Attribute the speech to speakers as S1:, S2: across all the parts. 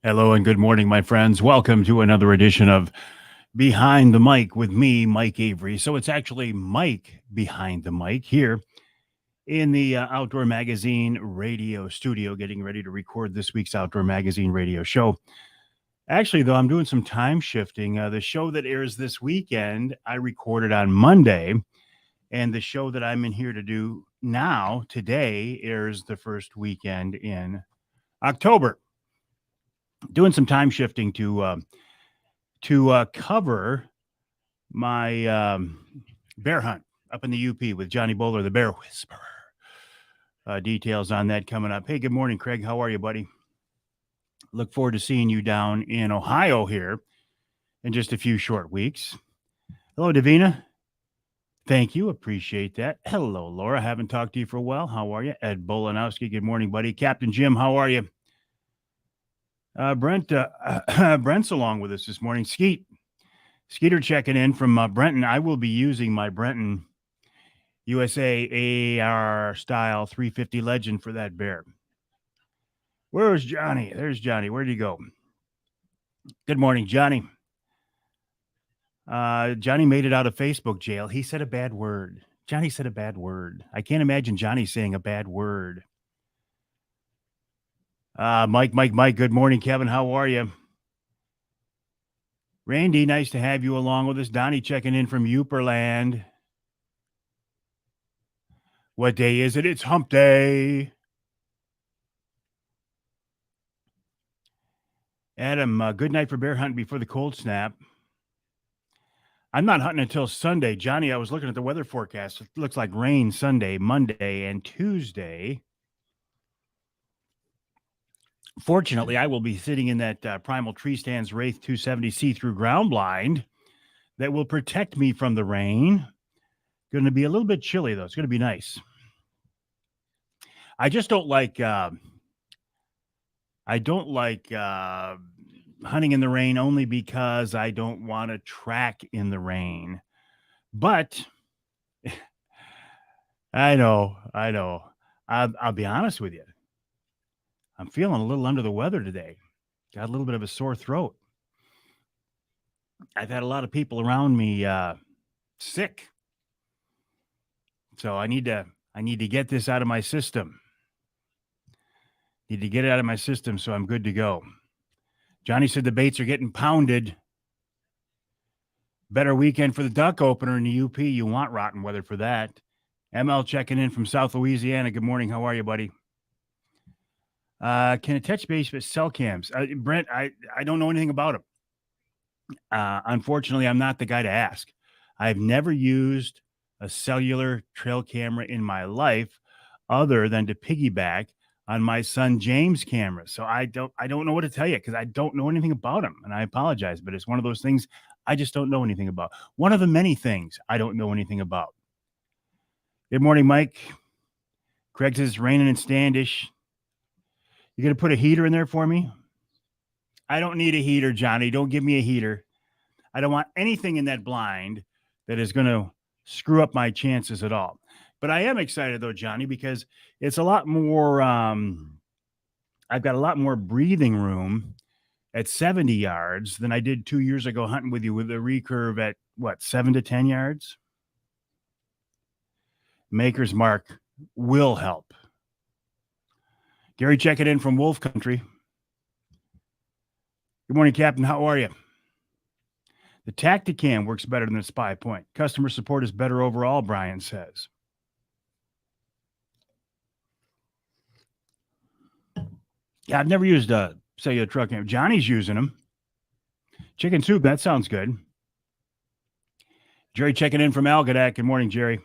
S1: Hello and good morning, my friends. Welcome to another edition of Behind the Mic with me, Mike Avery. So it's actually Mike behind the mic here in the Outdoor Magazine radio studio, getting ready to record this week's Outdoor Magazine radio show. Actually, though, I'm doing some time shifting. The show that airs this weekend, I recorded on Monday, and the show that I'm in here to do now, today, airs the first weekend in October. Doing some time shifting to cover my bear hunt up in the UP with Johnny Bowler, the Bear Whisperer. Details on that coming up. Hey, good morning, Craig. How are you, buddy? Look forward to seeing you down in Ohio here in just a few short weeks. Hello, Davina. Thank you. Appreciate that. Hello, Laura. Haven't talked to you for a while. How are you? Ed Bolanowski. Good morning, buddy. Captain Jim, how are you? Brent's along with us this morning. Skeeter checking in from Brenton. I will be using my Brenton USA AR style 350 Legend for that bear. Where's Johnny? There's Johnny. Where'd he go? Good morning, Johnny. Johnny made it out of Facebook jail. He said a bad word. Johnny said a bad word. I can't imagine Johnny saying a bad word. Mike. Good morning, Kevin. How are you? Randy, nice to have you along with us. Donnie checking in from Uperland. What day is it? It's hump day. Adam, good night for bear hunting before the cold snap. I'm not hunting until Sunday. Johnny, I was looking at the weather forecast. It looks like rain Sunday, Monday, and Tuesday. Fortunately, I will be sitting in that Primal Tree Stands Wraith 270 see-through ground blind that will protect me from the rain. Going to be a little bit chilly, though. It's going to be nice. I just don't like hunting in the rain only because I don't want to track in the rain. But I know. I'll be honest with you. I'm feeling a little under the weather today. Got a little bit of a sore throat. I've had a lot of people around me sick. So I need to get this out of my system. Need to get it out of my system so I'm good to go. Johnny said the baits are getting pounded. Better weekend for the duck opener in the UP. You want rotten weather for that. ML checking in from South Louisiana. Good morning. How are you, buddy? Can it touch base with cell cams? Brent, I don't know anything about them. Unfortunately, I'm not the guy to ask. I've never used a cellular trail camera in my life other than to piggyback on my son James' camera. So I don't know what to tell you because I don't know anything about them, and I apologize, but it's one of those things I just don't know anything about. One of the many things I don't know anything about. Good morning, Mike. Craig says it's raining in Standish. You gonna put a heater in there for me? I don't need a heater, Johnny. Don't give me a heater. I don't want anything in that blind that is going to screw up my chances at all. But I am excited, though, Johnny, because it's a lot more, I've got a lot more breathing room at 70 yards than I did 2 years ago hunting with you with a recurve at, 7 to 10 yards? Maker's Mark will help. Gary checking in from Wolf Country. Good morning, Captain. How are you? The Tacticam works better than the Spy Point. Customer support is better overall, Brian says. Yeah, I've never used a cellular truck cam. Johnny's using them. Chicken soup, that sounds good. Jerry checking in from Algonac. Good morning, Jerry.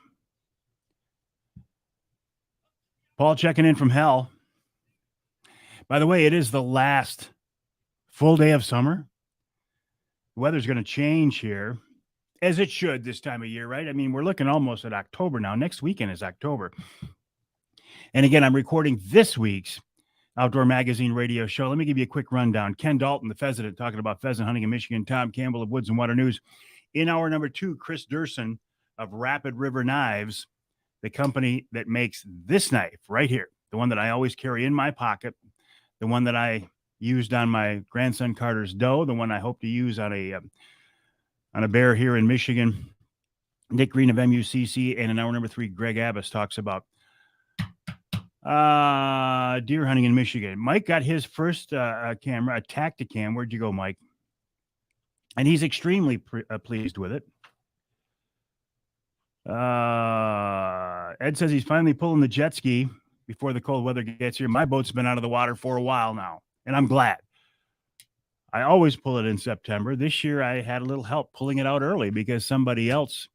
S1: Paul checking in from Hell. By the way, it is the last full day of summer. The weather's going to change here, as it should this time of year, right? I mean, we're looking almost at October now. Next weekend is October. And again, I'm recording this week's Outdoor Magazine radio show. Let me give you a quick rundown. Ken Dalton, the pheasant, talking about pheasant hunting in Michigan. Tom Campbell of Woods and Water News. In hour number 2, Chris Durson of Rapid River Knives, the company that makes this knife right here, the one that I always carry in my pocket, the one that I used on my grandson Carter's doe, the one I hope to use on a bear here in Michigan. Nick Green of MUCC, and in hour number 3, Greg Abbas talks about deer hunting in Michigan. Mike got his first camera, a Tacticam. Where'd you go, Mike? And he's extremely pleased with it. Ed says he's finally pulling the jet ski before the cold weather gets here. My boat's been out of the water for a while now, and I'm glad. I always pull it in September. This year I had a little help pulling it out early because somebody else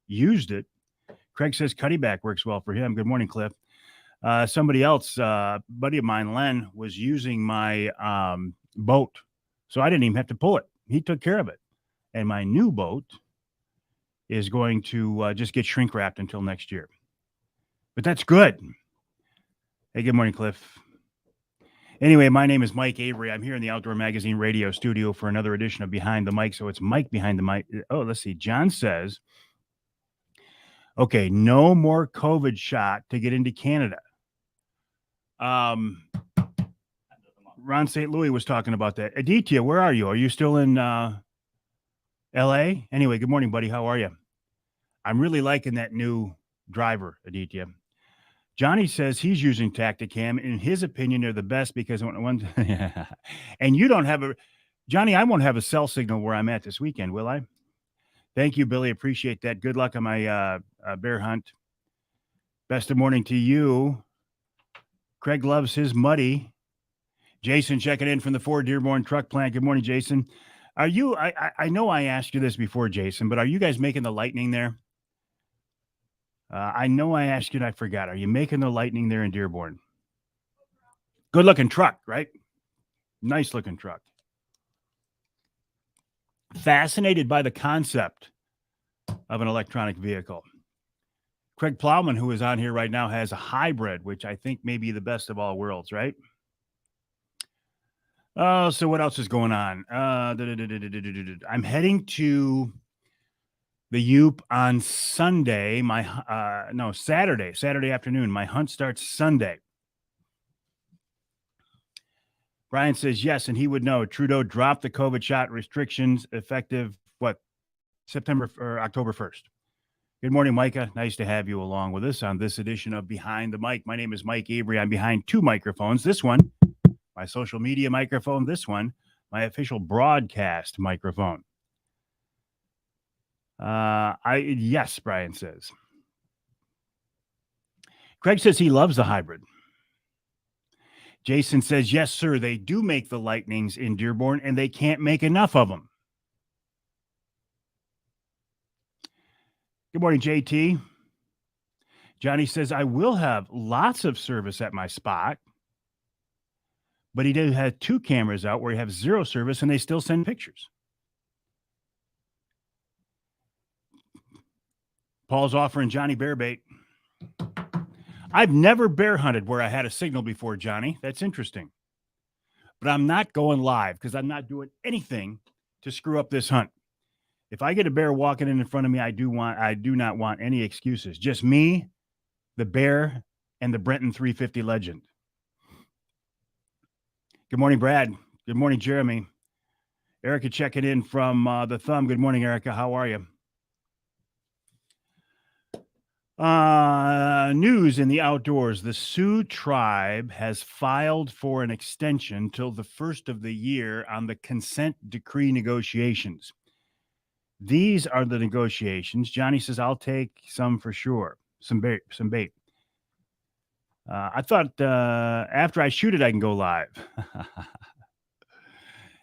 S1: used it. Craig says Cuddyback works well for him. Good morning, Cliff. Somebody else, buddy of mine, Len, was using my boat, so I didn't even have to pull it. He took care of it. And my new boat is going to just get shrink wrapped until next year. But that's good. Hey, good morning, Cliff. Anyway, my name is Mike Avery. I'm here in the Outdoor Magazine radio studio for another edition of Behind the Mic. So it's Mike Behind the Mic. Oh, let's see. John says, okay, no more COVID shot to get into Canada. Ron St. Louis was talking about that. Aditya, where are you? Are you still in LA? Anyway, good morning, buddy. How are you? I'm really liking that new driver, Aditya. Johnny says he's using Tacticam. In his opinion, they're the best because when and you don't have Johnny, I won't have a cell signal where I'm at this weekend, will I? Thank you, Billy. Appreciate that. Good luck on my bear hunt. Best of morning to you. Craig loves his muddy. Jason checking in from the Ford Dearborn truck plant. Good morning, Jason. Are you, I know I asked you this before, Jason, but are you guys making the Lightning there? I know I asked you and I forgot. Are you making the Lightning there in Dearborn? Good looking truck, right? Nice looking truck. Fascinated by the concept of an electronic vehicle. Craig Plowman, who is on here right now, has a hybrid, which I think may be the best of all worlds, right? Oh, so what else is going on? I'm heading to the Yoop on Sunday. Saturday afternoon. My hunt starts Sunday. Brian says yes, and he would know. Trudeau dropped the COVID shot restrictions effective, September or October 1st. Good morning, Micah. Nice to have you along with us on this edition of Behind the Mic. My name is Mike Avery. I'm behind two microphones. This one, my social media microphone. This one, my official broadcast microphone. Yes, Brian says. Craig says he loves the hybrid. Jason says, yes, sir, they do make the Lightnings in Dearborn, and they can't make enough of them. Good morning, JT. Johnny says, I will have lots of service at my spot, but he did have 2 cameras out where he has 0 service, and they still send pictures. Paul's offering Johnny bear bait. I've never bear hunted where I had a signal before, Johnny. That's interesting. But I'm not going live because I'm not doing anything to screw up this hunt. If I get a bear walking in front of me, I do not want any excuses. Just me, the bear, and the Brenton 350 Legend. Good morning, Brad. Good morning, Jeremy. Erica checking in from the Thumb. Good morning, Erica. How are you? News in the outdoors. The Sioux tribe has filed for an extension till the first of the year on the consent decree negotiations. These are the negotiations. Johnny says, I'll take some for sure. Some bait. I thought after I shoot it, I can go live.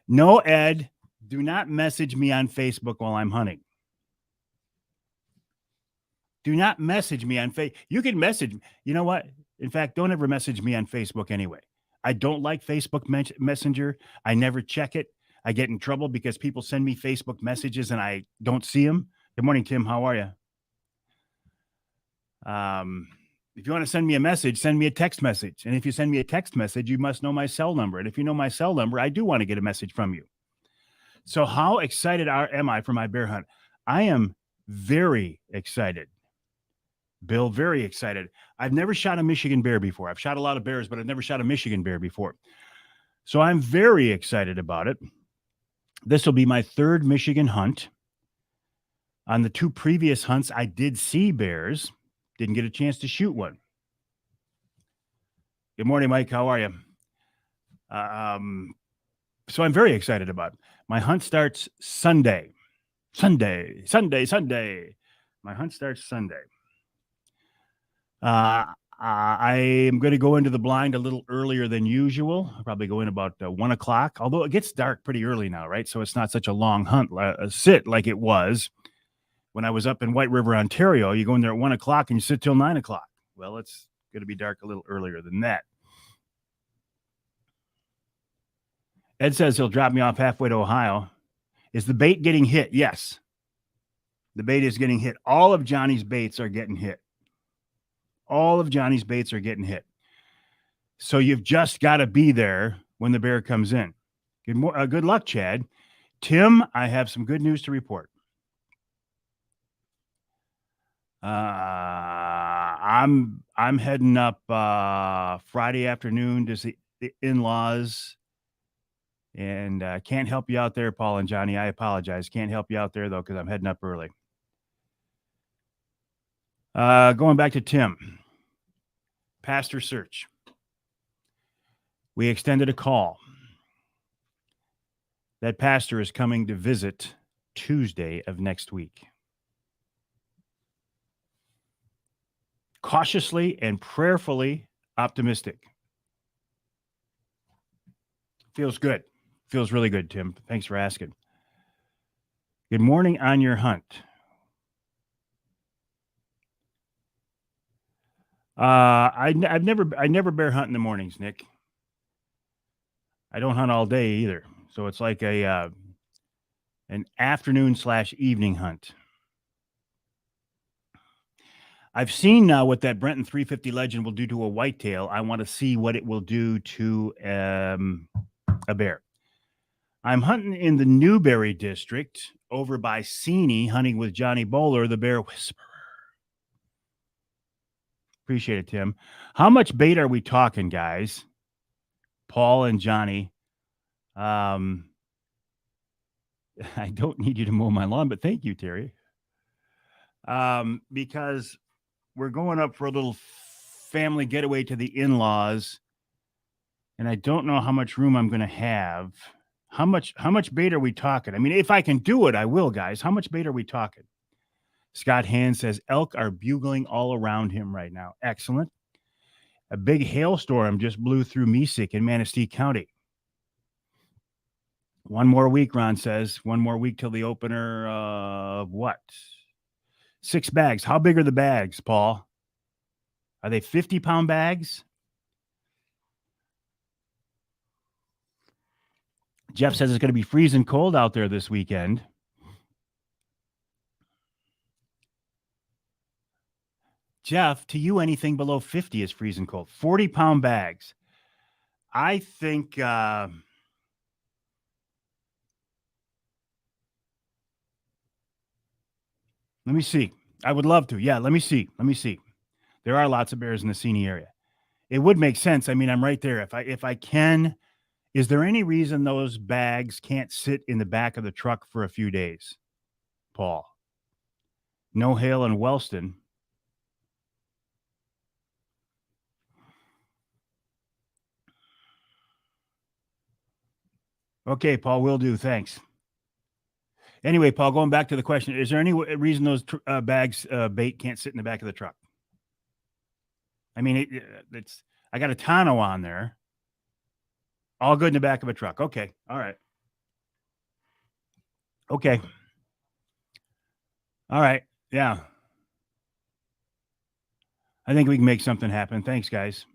S1: No, Ed, do not message me on Facebook while I'm hunting. Do not message me on Facebook. You can message me. You know what? In fact, don't ever message me on Facebook anyway. I don't like Facebook Messenger. I never check it. I get in trouble because people send me Facebook messages and I don't see them. Good morning, Tim. How are you? If you want to send me a message, send me a text message. And if you send me a text message, you must know my cell number. And if you know my cell number, I do want to get a message from you. So how excited am I for my bear hunt? I am very excited. Bill, very excited. I've never shot a Michigan bear before. I've shot a lot of bears, but I've never shot a Michigan bear before. So I'm very excited about it. This will be my third Michigan hunt. On the two previous hunts, I did see bears, didn't get a chance to shoot one. Good morning, Mike. How are you? So I'm very excited about it. My hunt starts Sunday. Sunday. My hunt starts Sunday. I am going to go into the blind a little earlier than usual. I'll probably go in about 1 o'clock, although it gets dark pretty early now, right? So it's not such a long hunt sit like it was when I was up in White River, Ontario. You go in there at 1 o'clock and you sit till 9 o'clock. Well, it's going to be dark a little earlier than that. Ed says he'll drop me off halfway to Ohio. Is the bait getting hit? Yes. The bait is getting hit. All of Johnny's baits are getting hit. All of Johnny's baits are getting hit. So you've just got to be there when the bear comes in. Good luck, Chad. Tim, I have some good news to report. I'm heading up Friday afternoon to see the in-laws, and can't help you out there, Paul and Johnny. I apologize. Can't help you out there though because I'm heading up early. Going back to Tim, pastor search. We extended a call. That pastor is coming to visit Tuesday of next week. Cautiously and prayerfully optimistic. Feels good. Feels really good, Tim. Thanks for asking. Good morning on your hunt. I never bear hunt in the mornings, Nick. I don't hunt all day either. So it's like an afternoon/evening hunt. I've seen now what that Brenton 350 Legend will do to a whitetail. I want to see what it will do to a bear. I'm hunting in the Newberry district over by Seney, hunting with Johnny Bowler, the Bear Whisperer. Appreciate it, Tim. How much bait are we talking, guys? Paul and Johnny. I don't need you to mow my lawn, but thank you, Terry. Because we're going up for a little family getaway to the in-laws, and I don't know how much room I'm going to have. How much bait are we talking? I mean, if I can do it, I will, guys. How much bait are we talking? Scott Hand says elk are bugling all around him right now. Excellent. A big hailstorm just blew through Mesick in Manistee County. One more week, Ron says. One more week till the opener of what? 6 bags. How big are the bags, Paul? Are they 50-pound bags? Jeff says it's going to be freezing cold out there this weekend. Jeff, to you, anything below 50 is freezing cold. 40-pound bags. I think let me see. I would love to. Yeah, let me see. There are lots of bears in the Seney area. It would make sense. I mean, I'm right there. If I can, is there any reason those bags can't sit in the back of the truck for a few days? Paul. No hail in Wellston. Okay, Paul, will do. Thanks. Anyway, Paul, going back to the question, is there any reason those bags bait can't sit in the back of the truck? I mean, it's I got a tonneau on there. All good in the back of a truck. Okay. All right. Okay. All right. Yeah. I think we can make something happen. Thanks, guys.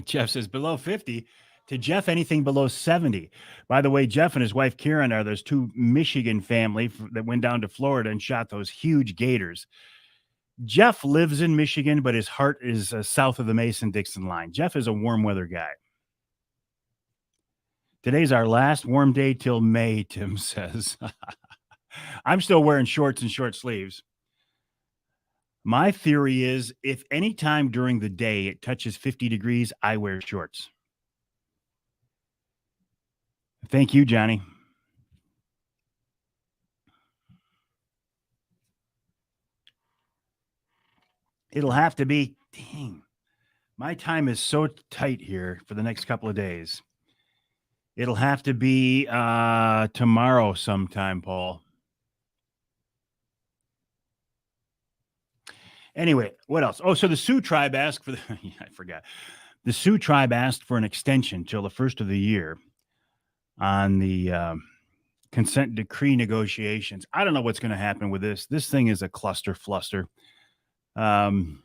S1: Jeff says below 50. To Jeff, anything below 70. By the way, Jeff and his wife Karen are those two Michigan family that went down to Florida and shot those huge gators. Jeff lives in Michigan, but his heart is south of the Mason-Dixon line. Jeff is a warm weather guy. Today's our last warm day till May, Tim says. I'm still wearing shorts and short sleeves. My theory is if any time during the day it touches 50 degrees, I wear shorts. Thank you, Johnny. It'll have to be, dang, my time is so tight here for the next couple of days. It'll have to be tomorrow sometime, Paul. Anyway, what else? Oh, so the Sioux tribe asked for the, I forgot. The Sioux tribe asked for an extension till the first of the year on the consent decree negotiations. I don't know what's going to happen with this. This thing is a cluster fluster. DNR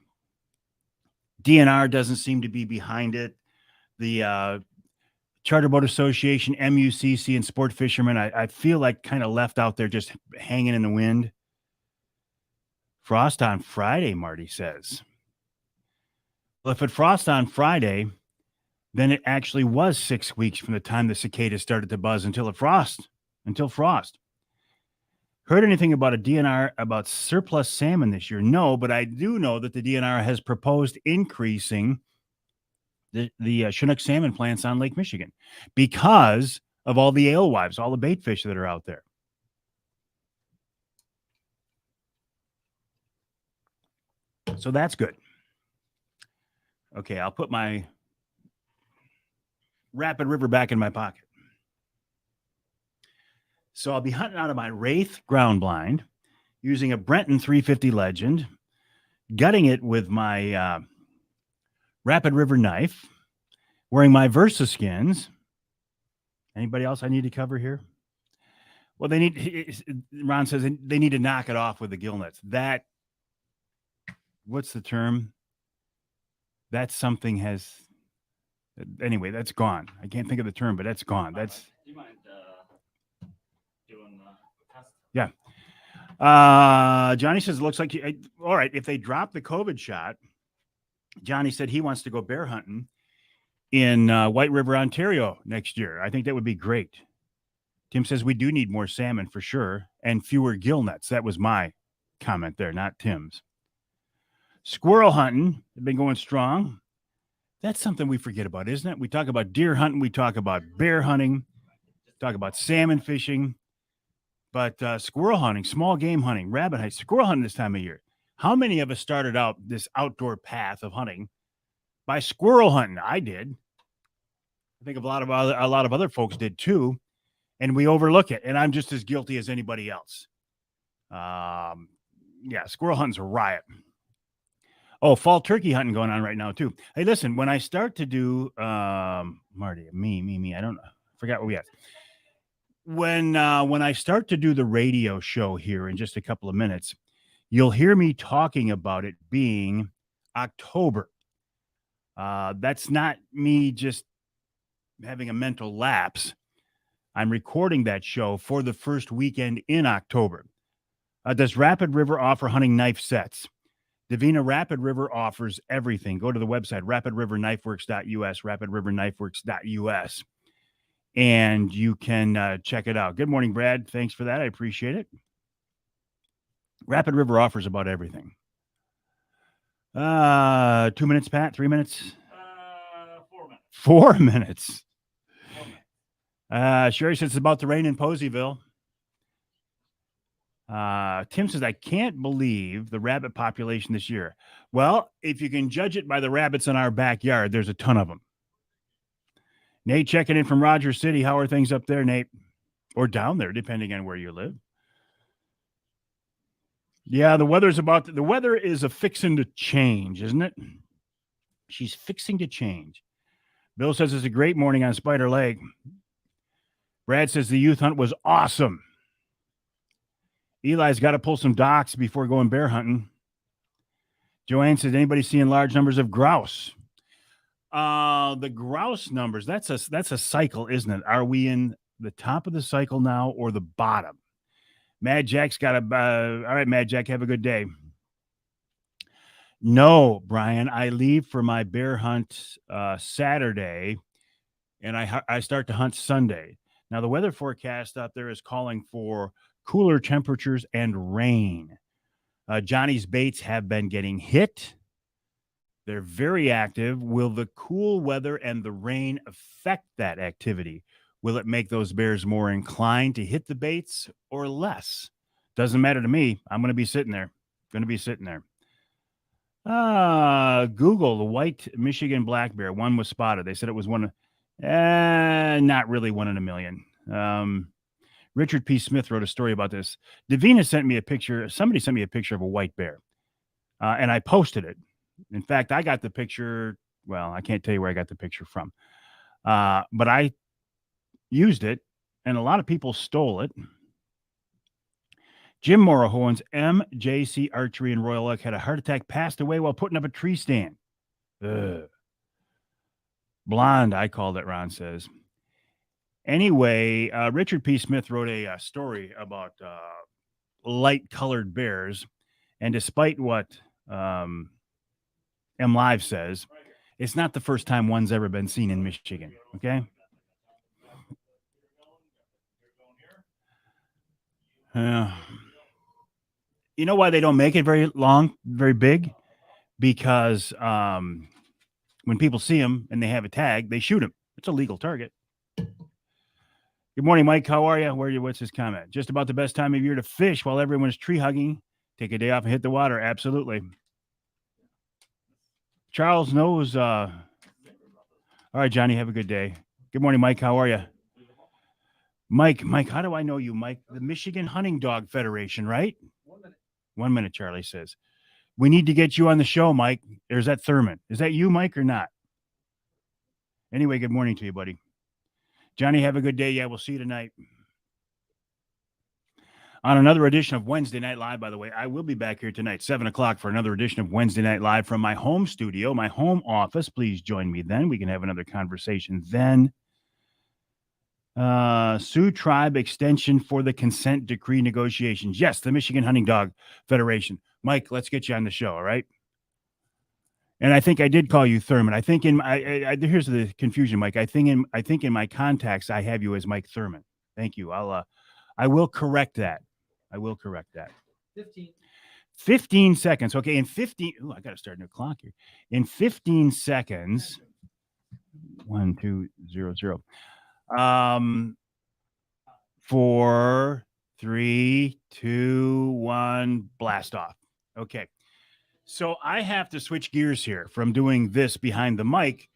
S1: doesn't seem to be behind it. The Charter Boat Association, MUCC, and Sport Fishermen, I feel like kind of left out there just hanging in the wind. Frost on Friday, Marty says. Well, if it frost on Friday, then it actually was 6 weeks from the time the cicadas started to buzz until frost. Heard anything about a DNR about surplus salmon this year? No, but I do know that the DNR has proposed increasing the Chinook salmon plants on Lake Michigan because of all the alewives, all the bait fish that are out there. So that's good. Okay, I'll put my Rapid River back in my pocket. So I'll be hunting out of my Wraith ground blind using a Brenton 350 Legend, gutting it with my Rapid River knife, wearing my Versa skins. Anybody else I need to cover here? Well, Ron says they need to knock it off with the gill nets. What's the term? That something has, anyway, that's gone. I can't think of the term, but that's gone. Do you mind doing a test? Yeah. Johnny says it looks like, all right, if they drop the COVID shot, Johnny said he wants to go bear hunting in White River, Ontario next year. I think that would be great. Tim says we do need more salmon for sure and fewer gill nets. That was my comment there, not Tim's. Squirrel hunting has been going strong. That's something we forget about, isn't it? We talk about deer hunting. We talk about bear hunting. Talk about salmon fishing. But squirrel hunting, small game hunting, rabbit hunting, squirrel hunting this time of year. How many of us started out this outdoor path of hunting by squirrel hunting? I did. I think a lot of other folks did too. And we overlook it. And I'm just as guilty as anybody else. Yeah, squirrel hunting's a riot. Oh, fall turkey hunting going on right now too. Hey, listen, when I start to do Marty, me, I don't know. I forgot what we had. When I start to do the radio show here in just a couple of minutes, you'll hear me talking about it being October. That's not me just having a mental lapse. I'm recording that show for the first weekend in October. Does Rapid River offer hunting knife sets? Davina, Rapid River offers everything. Go to the website, rapidriverknifeworks.us, rapidriverknifeworks.us, and you can check it out. Good morning, Brad. Thanks for that. I appreciate it. Rapid River offers about everything. 2 minutes, Pat? 3 minutes? 4 minutes. 4 minutes. Sherry says it's about to rain in Poseyville. Tim says, I can't believe the rabbit population this year. Well, if you can judge it by the rabbits in our backyard, there's a ton of them. Nate checking in from Rogers City. How are things up there, Nate? Or down there, depending on where you live. Yeah, the weather is a fixing to change, isn't it? She's fixing to change. Bill says it's a great morning on Spider Lake. Brad says the youth hunt was awesome. Eli's got to pull some docks before going bear hunting. Joanne says, anybody seeing large numbers of grouse? The grouse numbers, that's a cycle, isn't it? Are we in the top of the cycle now or the bottom? Mad Jack's got all right, Mad Jack, have a good day. No, Brian, I leave for my bear hunt Saturday, and I start to hunt Sunday. Now, the weather forecast out there is calling for cooler temperatures and rain. Johnny's baits have been getting hit. They're very active. Will the cool weather and the rain affect that activity? Will it make those bears more inclined to hit the baits or less? Doesn't matter to me. I'm going to be sitting there. Going to be sitting there. Google the white Michigan black bear. One was spotted. They said it was one. Not really one in a million. Richard P. Smith wrote a story about this. Davina sent me a picture. Somebody sent me a picture of a white bear, and I posted it. In fact, I got the picture. Well, I can't tell you where I got the picture from, but I used it, and a lot of people stole it. Jim Morrow, who owns MJC Archery in Royal Oak, had a heart attack, passed away while putting up a tree stand. Ugh. Blonde, I called it, Ron says. Anyway, Richard P. Smith wrote a story about light-colored bears, and despite what M Live says, it's not the first time one's ever been seen in Michigan, okay? You know why they don't make it very long, very big? Because when people see them and they have a tag, they shoot them. It's a legal target. Good morning, Mike. How are you? What's his comment? Just about the best time of year to fish while everyone's tree hugging. Take a day off and hit the water. Absolutely. Charles knows. All right, Johnny, have a good day. Good morning, Mike. How are you? Mike, how do I know you, Mike? The Michigan Hunting Dog Federation, right? 1 minute, Charlie says. We need to get you on the show, Mike. Or is that Thurman? Is that you, Mike, or not? Anyway, good morning to you, buddy. Johnny, have a good day. Yeah, we'll see you tonight. On another edition of Wednesday Night Live, by the way, I will be back here tonight, 7 o'clock, for another edition of Wednesday Night Live from my home studio, my home office. Please join me then. We can have another conversation then. Sioux Tribe extension for the consent decree negotiations. Yes, the Michigan Hunting Dog Federation. Mike, let's get you on the show, all right? And I think I did call you Thurman. I think in here's the confusion, Mike. I think in my contacts I have you as Mike Thurman. Thank you. I will correct that. 15 seconds. Okay, in 15. Oh, I got to start a new clock here. In 15 seconds. 1, 2, 0, 0. 4, 3, 2, 1, blast off. Okay. So I have to switch gears here from doing this behind the mic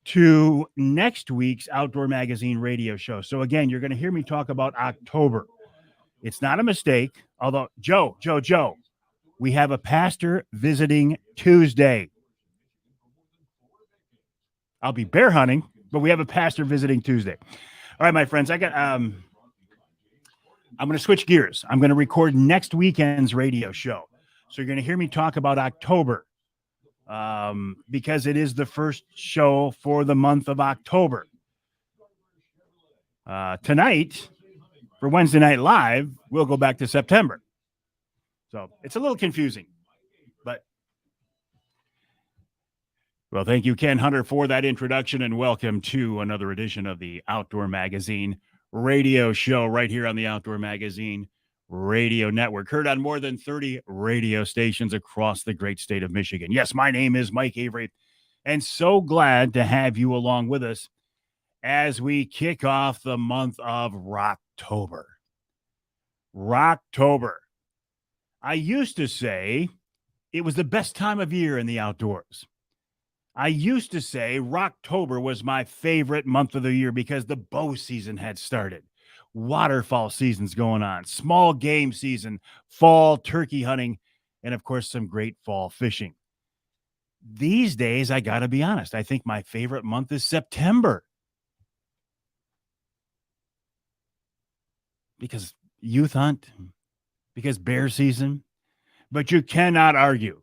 S1: to next week's Outdoor Magazine radio show. So again, you're going to hear me talk about October. It's not a mistake. Although, Joe, we have a pastor visiting Tuesday. I'll be bear hunting, but we have a pastor visiting Tuesday. All right, my friends, I'm going to switch gears. I'm going to record next weekend's radio show. So you're going to hear me talk about October because it is the first show for the month of October. Tonight, for Wednesday Night Live, we'll go back to September. So it's a little confusing, but well, thank you, Ken Hunter, for that introduction, and welcome to another edition of the Outdoor Magazine radio show right here on the Outdoor Magazine Radio Network, heard on more than 30 radio stations across the great state of Michigan. Yes, my name is Mike Avery, and so glad to have you along with us as we kick off the month of Rocktober. Rocktober. I used to say it was the best time of year in the outdoors. I used to say Rocktober was my favorite month of the year because the bow season had started. Waterfowl season's going on, small game season, fall turkey hunting, and of course, some great fall fishing. These days, I got to be honest, I think my favorite month is September. Because youth hunt, because bear season. But you cannot argue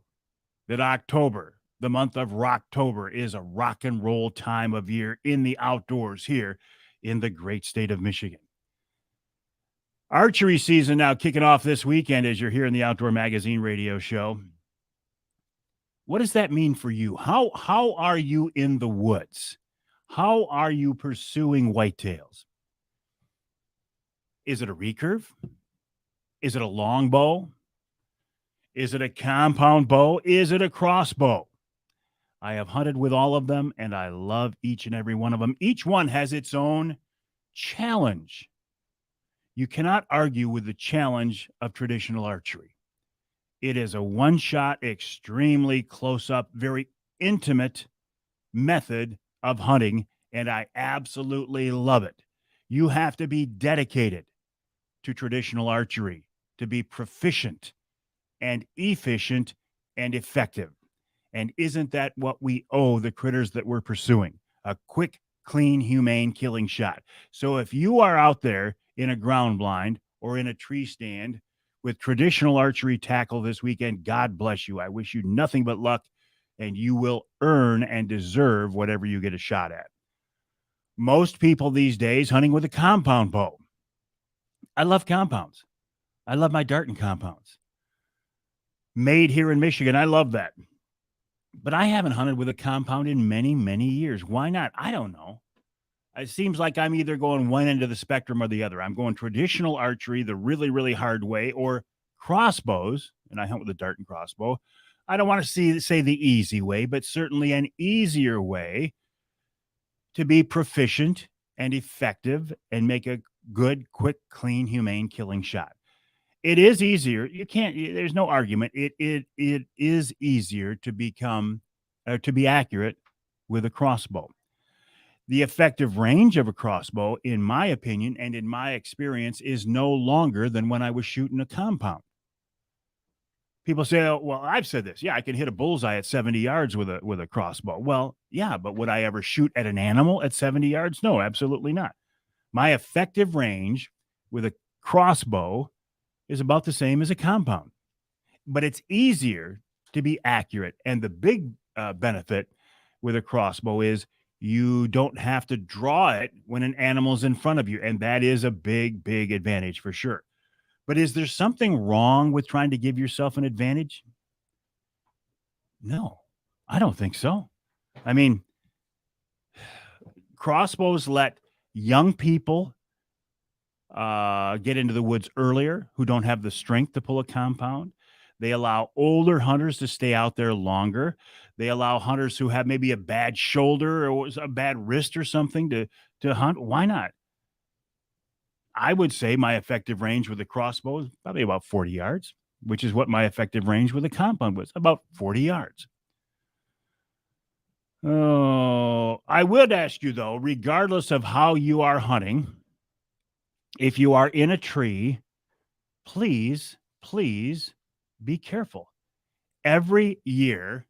S1: that October, the month of Rocktober, is a rock and roll time of year in the outdoors here in the great state of Michigan. Archery season now kicking off this weekend as you're here in the Outdoor Magazine radio show. What does that mean for you? How are you in the woods? How are you pursuing whitetails? Is it a recurve? Is it a longbow? Is it a compound bow? Is it a crossbow? I have hunted with all of them, and I love each and every one of them. Each one has its own challenge. You cannot argue with the challenge of traditional archery. It is a one shot, extremely close up, very intimate method of hunting, and I absolutely love it. You have to be dedicated to traditional archery to be proficient and efficient and effective. And isn't that what we owe the critters that we're pursuing? A quick, clean, humane killing shot. So if you are out there in a ground blind or in a tree stand with traditional archery tackle this weekend, God bless you. I wish you nothing but luck, and you will earn and deserve whatever you get a shot at. Most people these days hunting with a compound bow. I love compounds. I love my Darton compounds. Made here in Michigan. I love that. But I haven't hunted with a compound in many, many years. Why not? I don't know. It seems like I'm either going one end of the spectrum or the other. I'm going traditional archery, the really, really hard way, or crossbows, and I hunt with a Darton crossbow. I don't want to say the easy way, but certainly an easier way to be proficient and effective and make a good, quick, clean, humane killing shot. It is easier. You can't. There's no argument. It is easier to become to be accurate with a crossbow. The effective range of a crossbow, in my opinion and in my experience, is no longer than when I was shooting a compound. People say, "Oh, well, I've said this. Yeah, I can hit a bullseye at 70 yards with a crossbow." Well, yeah, but would I ever shoot at an animal at 70 yards? No, absolutely not. My effective range with a crossbow is about the same as a compound, but it's easier to be accurate. And the big benefit with a crossbow is you don't have to draw it when an animal's in front of you. And that is a big, big advantage for sure. But is there something wrong with trying to give yourself an advantage? No, I don't think so. I mean, crossbows let young people get into the woods earlier who don't have the strength to pull a compound. They allow older hunters to stay out there longer. They allow hunters who have maybe a bad shoulder or a bad wrist or something to hunt. Why not? I would say my effective range with a crossbow is probably about 40 yards, which is what my effective range with a compound was, about 40 yards. Oh, I would ask you though, regardless of how you are hunting, if you are in a tree, please, please be careful. Every year,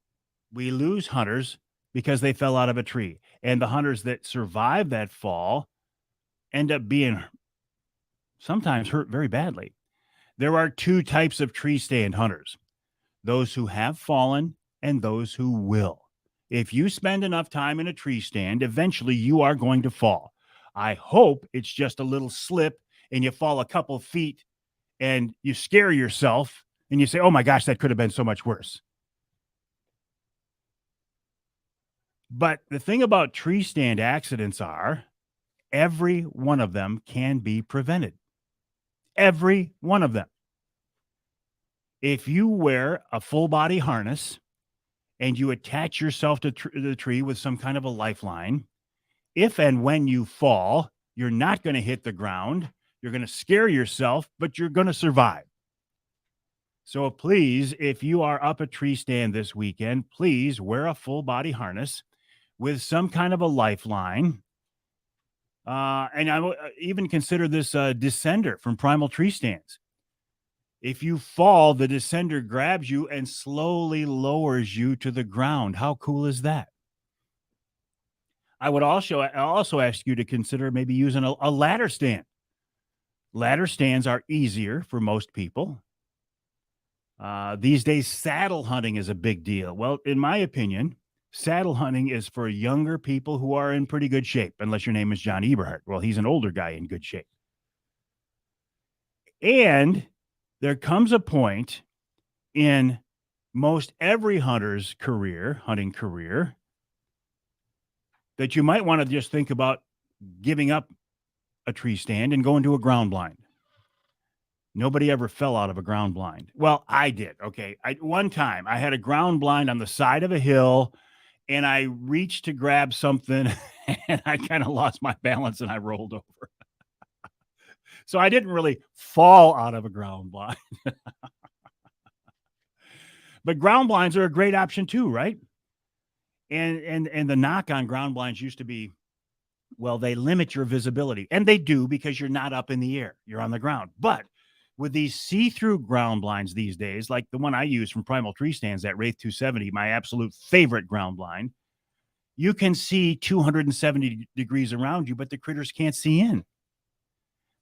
S1: we lose hunters because they fell out of a tree. And the hunters that survive that fall end up being sometimes hurt very badly. There are two types of tree stand hunters: those who have fallen and those who will. If you spend enough time in a tree stand, eventually you are going to fall. I hope it's just a little slip and you fall a couple feet and you scare yourself and you say, oh my gosh, that could have been so much worse. But the thing about tree stand accidents are every one of them can be prevented. Every one of them. If you wear a full body harness and you attach yourself to the tree with some kind of a lifeline, if and when you fall, you're not going to hit the ground. You're going to scare yourself, but you're going to survive. So please, if you are up a tree stand this weekend, please wear a full body harness with some kind of a lifeline. And I will even consider this descender from Primal Tree Stands. If you fall, the descender grabs you and slowly lowers you to the ground. How cool is that? I would also ask you to consider maybe using a ladder stand. Ladder stands are easier for most people. These days, saddle hunting is a big deal. Well, in my opinion, saddle hunting is for younger people who are in pretty good shape, unless your name is John Eberhart. Well, he's an older guy in good shape. And there comes a point in most every hunter's hunting career, that you might want to just think about giving up a tree stand and going to a ground blind. Nobody ever fell out of a ground blind. Well, I did. Okay. One time I had a ground blind on the side of a hill and I reached to grab something and I kind of lost my balance and I rolled over. So I didn't really fall out of a ground blind. But ground blinds are a great option too, right? And the knock on ground blinds used to be, well, they limit your visibility. And they do because you're not up in the air. You're on the ground. But with these see-through ground blinds these days, like the one I use from Primal Tree Stands, that Wraith 270, my absolute favorite ground blind, you can see 270 degrees around you, but the critters can't see in.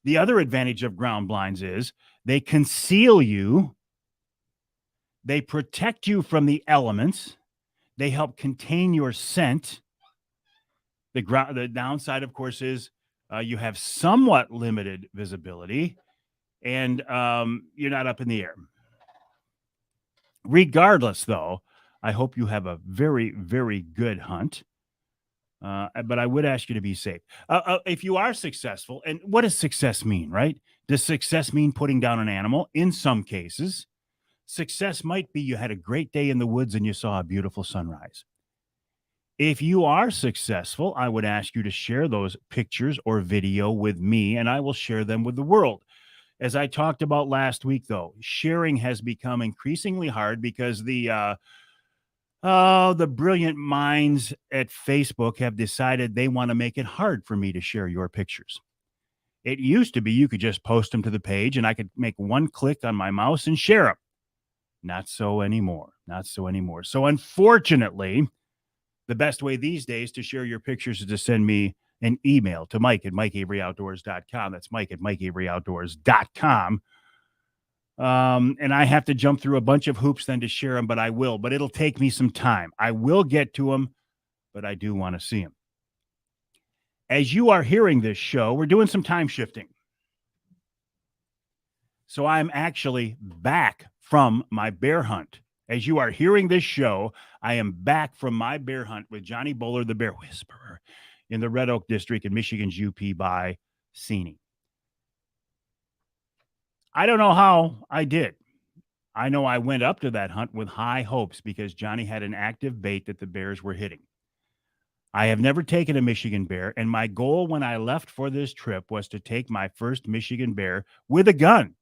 S1: The other advantage of ground blinds is they conceal you, they protect you from the elements, they help contain your scent. The downside, of course, is you have somewhat limited visibility, and you're not up in the air. Regardless, though, I hope you have a very, very good hunt. But I would ask you to be safe. If you are successful, and what does success mean, right? Does success mean putting down an animal? In some cases, success might be you had a great day in the woods and you saw a beautiful sunrise. If you are successful, I would ask you to share those pictures or video with me, and I will share them with the world. As I talked about last week, though, sharing has become increasingly hard because the brilliant minds at Facebook have decided they want to make it hard for me to share your pictures. It used to be you could just post them to the page and I could make one click on my mouse and share them. Not so anymore. Not so anymore. So unfortunately, the best way these days to share your pictures is to send me an email to Mike@MikeAveryOutdoors.com. That's Mike@MikeAveryOutdoors.com. And I have to jump through a bunch of hoops then to share them, but I will. But it'll take me some time. I will get to them, but I do want to see them. As you are hearing this show, we're doing some time shifting. So I'm actually back from my bear hunt. As you are hearing this show, I am back from my bear hunt with Johnny Bowler, the Bear Whisperer, in the Red Oak District in Michigan's UP by Seney. I don't know how I did. I know I went up to that hunt with high hopes because Johnny had an active bait that the bears were hitting. I have never taken a Michigan bear, and my goal when I left for this trip was to take my first Michigan bear with a gun.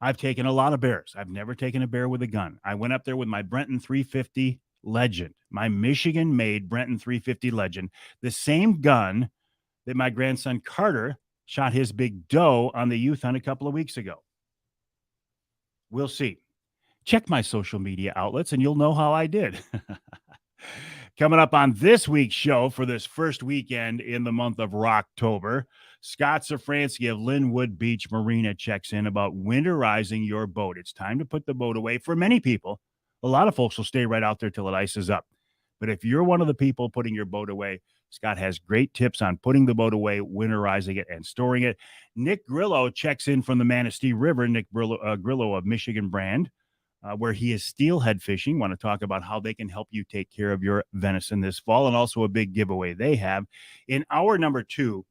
S1: I've taken a lot of bears. I've never taken a bear with a gun. I went up there with my Brenton 350 Legend, my Michigan-made Brenton 350 Legend, the same gun that my grandson Carter shot his big doe on the youth hunt a couple of weeks ago. We'll see. Check my social media outlets and you'll know how I did. Coming up on this week's show for this first weekend in the month of Rocktober, Scott Safransky of Linwood Beach Marina checks in about winterizing your boat. It's time to put the boat away. For many people, a lot of folks will stay right out there till it ices up. But if you're one of the people putting your boat away, Scott has great tips on putting the boat away, winterizing it, and storing it. Nick Grillo checks in from the Manistee River. Nick Grillo of Michigan Brand, where he is steelhead fishing. Want to talk about how they can help you take care of your venison this fall, and also a big giveaway they have. In hour number 2,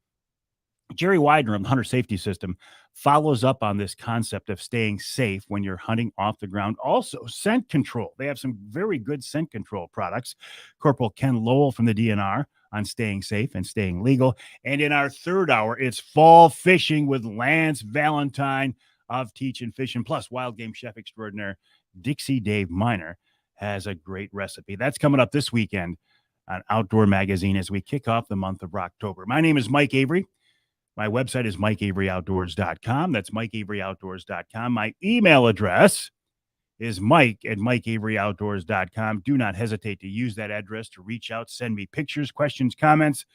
S1: Jerry Widener of the Hunter Safety System follows up on this concept of staying safe when you're hunting off the ground. Also, scent control. They have some very good scent control products. Corporal Ken Lowell from the DNR on staying safe and staying legal. And in our third hour, it's fall fishing with Lance Valentine of Teachin' Fishin'. Plus, wild game chef extraordinaire Dixie Dave Miner has a great recipe. That's coming up this weekend on Outdoor Magazine as we kick off the month of Rocktober. My name is Mike Avery. My website is MikeAveryOutdoors.com. That's MikeAveryOutdoors.com. My email address is Mike@MikeAveryOutdoors.com. Do not hesitate to use that address to reach out, send me pictures, questions, comments.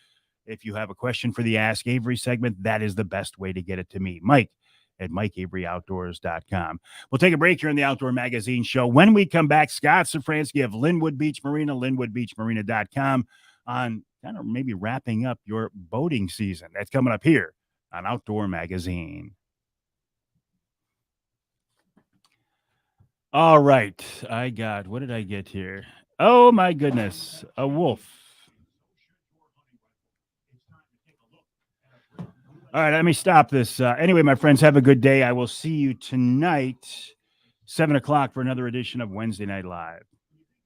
S1: If you have a question for the Ask Avery segment, that is the best way to get it to me. Mike@MikeAveryOutdoors.com. We'll take a break here in the Outdoor Magazine show. When we come back, Scott Safransky of Linwood Beach Marina, LinwoodBeachMarina.com, on kind of maybe wrapping up your boating season. That's coming up here on Outdoor Magazine. All right. What did I get here? Oh, my goodness. A wolf. All right, let me stop this. Anyway, my friends, have a good day. I will see you tonight, 7 o'clock, for another edition of Wednesday Night Live.